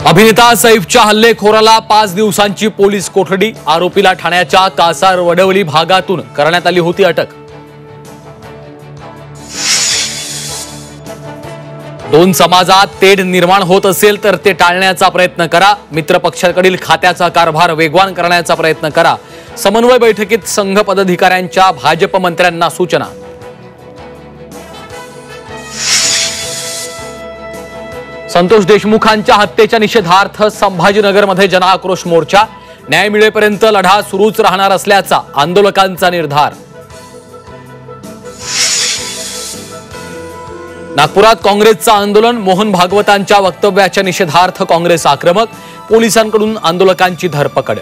अभिनेता सैफच्या हल्लेखोराला 5 दिवसांची पोलीस कोठडी। आरोपीला ठाण्याच्या कासार वडवली भागातून करण्यात आली होती अटक। 2 समाजात तेढ निर्माण होत असेल तर ते टाळण्याचा प्रयत्न करा। मित्रपक्षाकडील खात्याचा कारभार वेगवान करण्याचा प्रयत्न करा। समन्वय बैठकीत संघ पदाधिकाऱ्यांच्या भाजप मंत्र्यांना सूचना। संतोष देशमुखांच्या हत्येच्या निषेधार्थ संभाजीनगरमध्ये जनआक्रोश मोर्चा। न्याय मिळेपर्यंत लढा सुरूच राहणार असल्याचा आंदोलकांचा निर्धार। नागपुरात काँग्रेसचं आंदोलन। मोहन भागवतांच्या वक्तव्याच्या निषेधार्थ काँग्रेस आक्रमक। पोलिसांकडून आंदोलकांची धरपकड।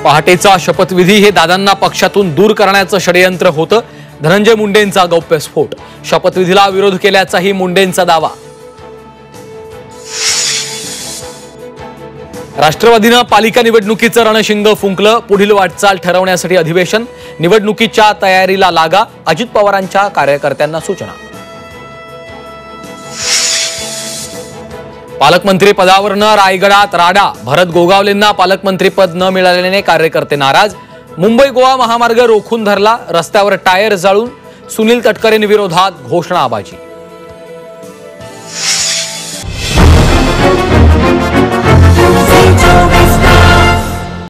पहाटेचा शपथविधी हे दादांना पक्षातून दूर करण्याचं षडयंत्र होतं। धनंजय मुंडेंचा गौप्यस्फोट। शपथविधीला विरोध केल्याचाही मुंडेंचा दावा। राष्ट्रवादीनं पालिका निवडणुकीचं रणशिंग फुंकलं। पुढील वाटचाल ठरवण्यासाठी अधिवेशन। निवडणुकीच्या तयारीला लागा। अजित पवारांच्या कार्यकर्त्यांना सूचना। पालकमंत्री पदावरनं रायगडात राडा। भरत गोगावलेंना पालकमंत्रीपद न मिळाल्याने कार्यकर्ते नाराज। मुंबई गोवा महामार्ग रोखून धरला। रस्त्यावर टायर जाळून सुनील तटकरेंविरोधात घोषणाबाजी।